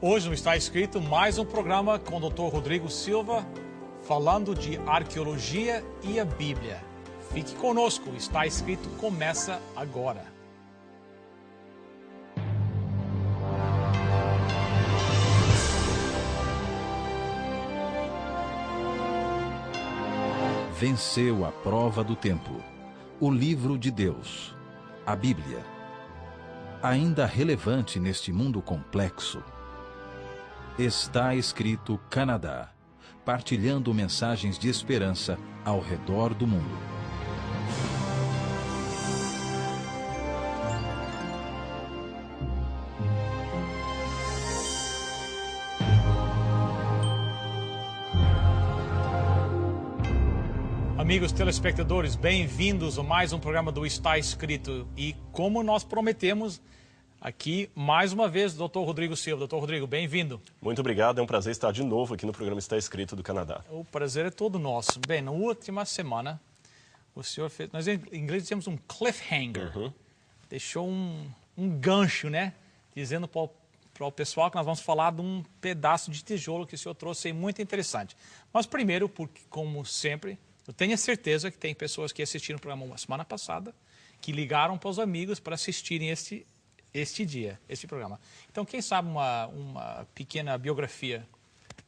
Hoje não está escrito mais um programa com o Dr. Rodrigo Silva, falando de arqueologia e a Bíblia. Fique conosco, Está Escrito começa agora. Venceu a prova do tempo. O livro de Deus, a Bíblia. Ainda relevante neste mundo complexo. Está Escrito Canadá, partilhando mensagens de esperança ao redor do mundo. Amigos telespectadores, bem-vindos a mais um programa do Está Escrito. E como nós prometemos, aqui mais uma vez o Dr. Rodrigo Silva. Dr. Rodrigo, bem-vindo. Muito obrigado, é um prazer estar de novo aqui no programa Está Escrito do Canadá. O prazer é todo nosso. Bem, na última semana, o senhor fez, nós em inglês dizemos um cliffhanger, deixou um gancho, né? Dizendo para o pessoal que nós vamos falar de um pedaço de tijolo que o senhor trouxe aí, muito interessante. Mas primeiro, porque como sempre, eu tenho certeza que tem pessoas que assistiram o programa uma semana passada, que ligaram para os amigos para assistirem este programa. Então, quem sabe uma pequena biografia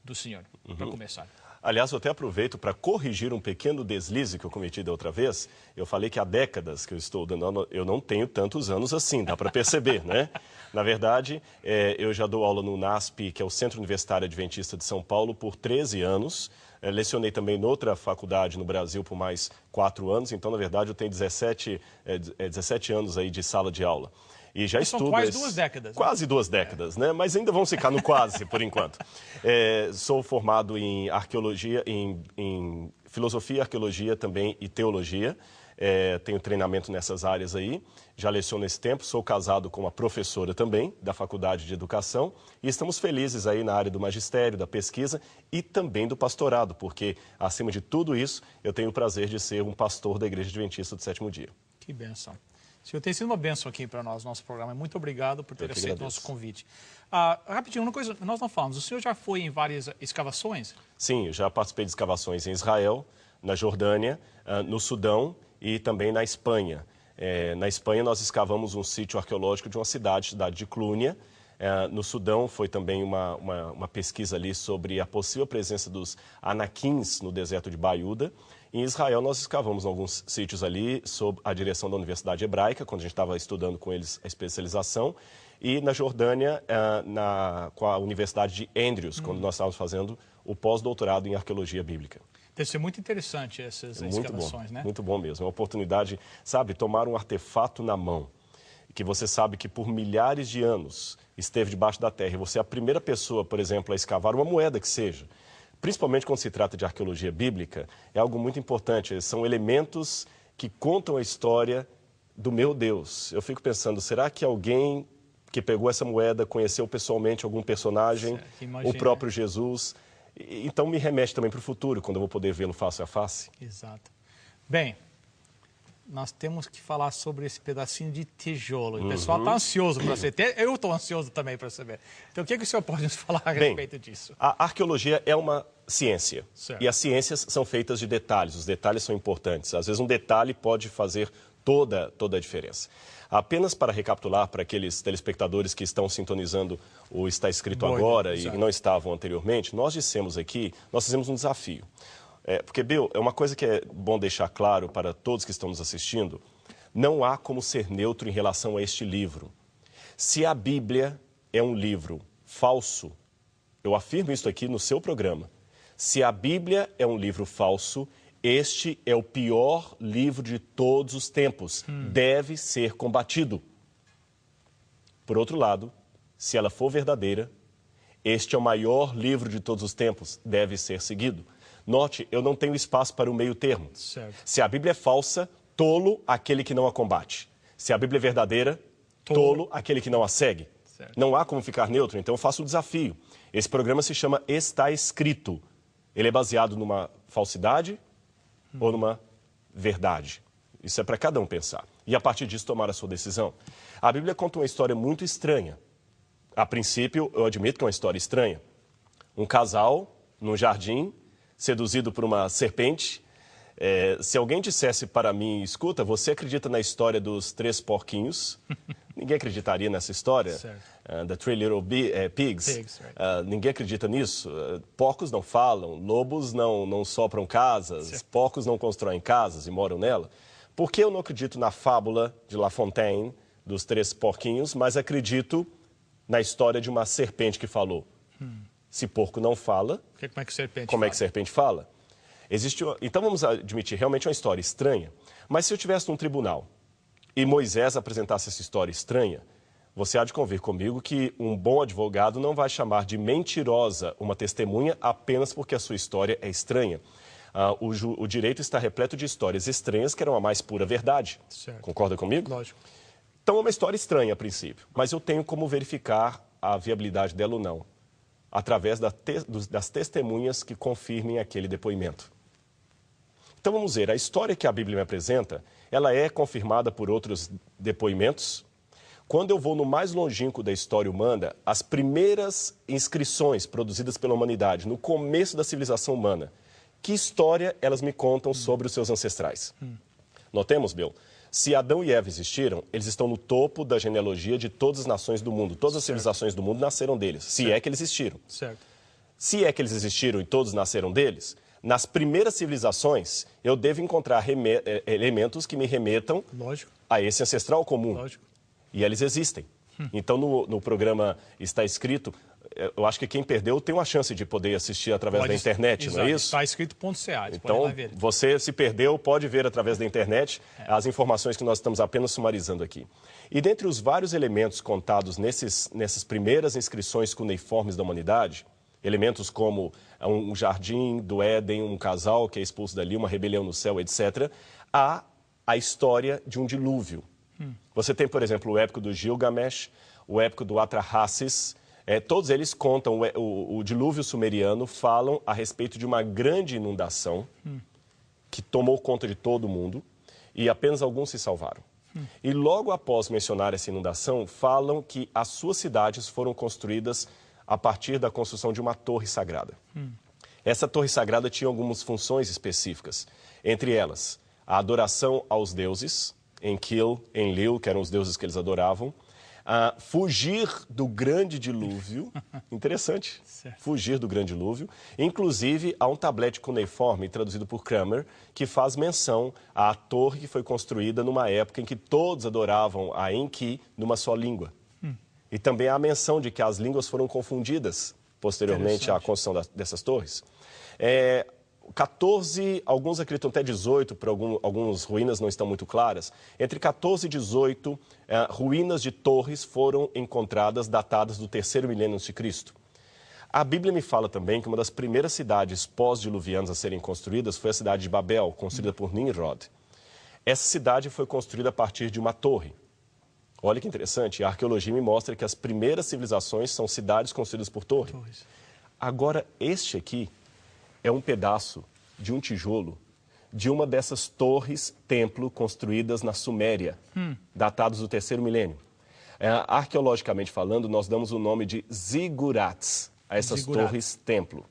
do senhor, para começar. Aliás, eu até aproveito para corrigir um pequeno deslize que eu cometi da outra vez. Eu falei que há décadas que eu estou dando, eu não tenho tantos anos assim, dá para perceber, né? Na verdade, eu já dou aula no NASP, que é o Centro Universitário Adventista de São Paulo, por 13 anos. Lecionei também em outra faculdade no Brasil por mais 4 anos. Então, na verdade, eu tenho 17 anos aí de sala de aula. E já estudo... São quase 2 décadas. Quase 2 décadas, né? Mas ainda vamos ficar no quase, por enquanto. Sou formado em arqueologia, em filosofia, arqueologia também e teologia. Tenho treinamento nessas áreas aí. Já leciono esse tempo. Sou casado com uma professora também da Faculdade de Educação. E estamos felizes aí na área do magistério, da pesquisa e também do pastorado, porque, acima de tudo isso, eu tenho o prazer de ser um pastor da Igreja Adventista do Sétimo Dia. Que bênção. O senhor tem sido uma bênção aqui para nós, nosso programa. Muito obrigado por ter aceito o nosso convite. Rapidinho, uma coisa, nós não falamos, o senhor já foi em várias escavações? Sim, eu já participei de escavações em Israel, na Jordânia, no Sudão e também na Espanha. Na Espanha nós escavamos um sítio arqueológico de uma cidade de Clúnia. No Sudão foi também uma pesquisa ali sobre a possível presença dos anaquins no deserto de Baiuda. Em Israel, nós escavamos alguns sítios ali sob a direção da Universidade Hebraica, quando a gente estava estudando com eles a especialização. E na Jordânia, com a Universidade de Andrews, quando nós estávamos fazendo o pós-doutorado em arqueologia bíblica. Deve ser muito interessante essas escavações, né? Muito bom mesmo. É uma oportunidade, sabe, tomar um artefato na mão, que você sabe que por milhares de anos esteve debaixo da terra. E você é a primeira pessoa, por exemplo, a escavar uma moeda que seja. Principalmente quando se trata de arqueologia bíblica, é algo muito importante. São elementos que contam a história do meu Deus. Eu fico pensando, será que alguém que pegou essa moeda conheceu pessoalmente algum personagem, o próprio Jesus? Então me remete também para o futuro, quando eu vou poder vê-lo face a face. Exato. Bem, nós temos que falar sobre esse pedacinho de tijolo. O pessoal está ansioso para saber. Eu estou ansioso também para saber. Então, o que o senhor pode nos falar a respeito disso? A arqueologia é uma ciência. Certo. E as ciências são feitas de detalhes. Os detalhes são importantes. Às vezes, um detalhe pode fazer toda a diferença. Apenas para recapitular para aqueles telespectadores que estão sintonizando o Está Escrito agora e não estavam anteriormente, nós dissemos aqui, nós fizemos um desafio. Porque, Bill, é uma coisa que é bom deixar claro para todos que estão nos assistindo, não há como ser neutro em relação a este livro. Se a Bíblia é um livro falso, eu afirmo isso aqui no seu programa, se a Bíblia é um livro falso, este é o pior livro de todos os tempos, deve ser combatido. Por outro lado, se ela for verdadeira, este é o maior livro de todos os tempos, deve ser seguido. Note, eu não tenho espaço para o meio termo. Certo. Se a Bíblia é falsa, tolo aquele que não a combate. Se a Bíblia é verdadeira, tolo aquele que não a segue. Certo. Não há como ficar neutro, então eu faço o desafio. Esse programa se chama Está Escrito. Ele é baseado numa falsidade ou numa verdade. Isso é para cada um pensar. E a partir disso tomar a sua decisão. A Bíblia conta uma história muito estranha. A princípio, eu admito que é uma história estranha. Um casal num jardim, seduzido por uma serpente. Se alguém dissesse para mim, escuta, você acredita na história dos 3 porquinhos? Ninguém acreditaria nessa história. The Three Little Pigs. Right. Ninguém acredita nisso. Porcos não falam, lobos não sopram casas, porcos não constroem casas e moram nela. Por que eu não acredito na fábula de La Fontaine, dos 3 porquinhos, mas acredito na história de uma serpente que falou? Se porco não fala, como é que serpente como fala? É que serpente fala? Então vamos admitir, realmente é uma história estranha. Mas se eu estivesse num tribunal e Moisés apresentasse essa história estranha, você há de convir comigo que um bom advogado não vai chamar de mentirosa uma testemunha apenas porque a sua história é estranha. O direito está repleto de histórias estranhas que eram a mais pura verdade. Certo. Concorda comigo? Lógico. Então é uma história estranha a princípio, mas eu tenho como verificar a viabilidade dela ou não, através das testemunhas que confirmem aquele depoimento. Então vamos ver, a história que a Bíblia me apresenta, ela é confirmada por outros depoimentos. Quando eu vou no mais longínquo da história humana, as primeiras inscrições produzidas pela humanidade, no começo da civilização humana, que história elas me contam sobre os seus ancestrais? Notemos, Bill, se Adão e Eva existiram, eles estão no topo da genealogia de todas as nações do mundo. Todas as civilizações do mundo nasceram deles, se é que eles existiram. Certo. Se é que eles existiram e todos nasceram deles, nas primeiras civilizações, eu devo encontrar elementos que me remetam Lógico. a esse ancestral comum. Lógico. E eles existem. Então, no programa Está Escrito, eu acho que quem perdeu tem uma chance de poder assistir através da internet, exato. não é isso? Está escrito .ca. Então, você se perdeu, pode ver através da internet as informações que nós estamos apenas sumarizando aqui. E dentre os vários elementos contados nessas primeiras inscrições cuneiformes da humanidade, elementos como um jardim do Éden, um casal que é expulso dali, uma rebelião no céu, etc., há a história de um dilúvio. Você tem, por exemplo, o épico do Gilgamesh, o épico do Atrahasis. Todos eles contam, o dilúvio sumeriano, falam a respeito de uma grande inundação que tomou conta de todo o mundo e apenas alguns se salvaram. E logo após mencionar essa inundação, falam que as suas cidades foram construídas a partir da construção de uma torre sagrada. Essa torre sagrada tinha algumas funções específicas, entre elas a adoração aos deuses, Enlil, que eram os deuses que eles adoravam, fugir do grande dilúvio, interessante, fugir do grande dilúvio. Inclusive, há um tablete cuneiforme, traduzido por Kramer, que faz menção à torre que foi construída numa época em que todos adoravam a Enki numa só língua. E também há a menção de que as línguas foram confundidas posteriormente à construção dessas torres. 14, alguns acreditam até 18, por algumas ruínas não estão muito claras. Entre 14 e 18, ruínas de torres foram encontradas datadas do 3º milênio antes de Cristo. A Bíblia me fala também que uma das primeiras cidades pós-diluvianas a serem construídas foi a cidade de Babel, construída por Nimrod. Essa cidade foi construída a partir de uma torre. Olha que interessante, a arqueologia me mostra que as primeiras civilizações são cidades construídas por torres. Agora, este aqui é um pedaço de um tijolo de uma dessas torres-templo construídas na Suméria, datados do 3º milênio. Arqueologicamente falando, nós damos o nome de zigurats a essas torres-templo.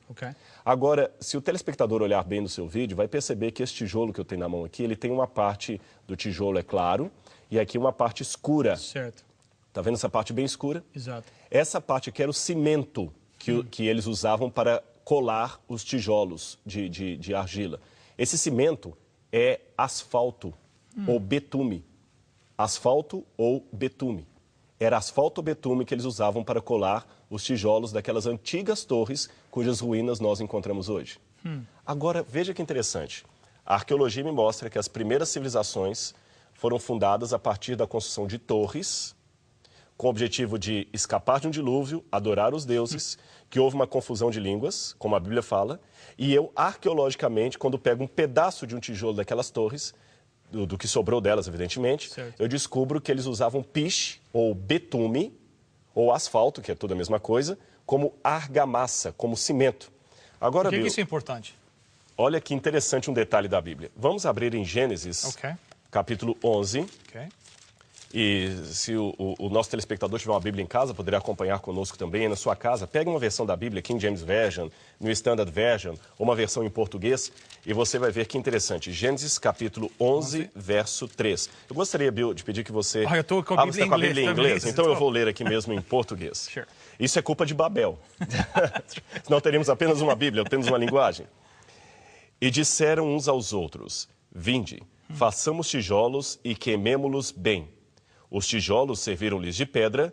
Agora, se o telespectador olhar bem no seu vídeo, vai perceber que esse tijolo que eu tenho na mão aqui, ele tem uma parte do tijolo, é claro, e aqui uma parte escura. Certo. Tá vendo essa parte bem escura? Exato. Essa parte aqui era o cimento que eles usavam para colar os tijolos de argila. Esse cimento é asfalto ou betume. Asfalto ou betume. Era asfalto ou betume que eles usavam para colar os tijolos daquelas antigas torres cujas ruínas nós encontramos hoje. Agora, veja que interessante. A arqueologia me mostra que as primeiras civilizações foram fundadas a partir da construção de torres, com o objetivo de escapar de um dilúvio, adorar os deuses, que houve uma confusão de línguas, como a Bíblia fala, e eu, arqueologicamente, quando pego um pedaço de um tijolo daquelas torres, do que sobrou delas, evidentemente, eu descubro que eles usavam piche, ou betume, ou asfalto, que é tudo a mesma coisa, como argamassa, como cimento. Agora, Por que isso é importante? Olha que interessante um detalhe da Bíblia. Vamos abrir em Gênesis, capítulo 11. E se o nosso telespectador tiver uma Bíblia em casa, poderá acompanhar conosco também. Aí na sua casa, pega uma versão da Bíblia, King James Version, New Standard Version, ou uma versão em português, e você vai ver que interessante. Gênesis capítulo 11, verso 3. Eu gostaria, Bill, de pedir que você... eu estou com a Bíblia você está com a Bíblia em inglês? também. Então eu vou ler aqui mesmo em português. Sure. Isso é culpa de Babel. Senão teríamos apenas uma Bíblia, apenas uma linguagem. E disseram uns aos outros, vinde, façamos tijolos e queimemo-los bem. Os tijolos serviram-lhes de pedra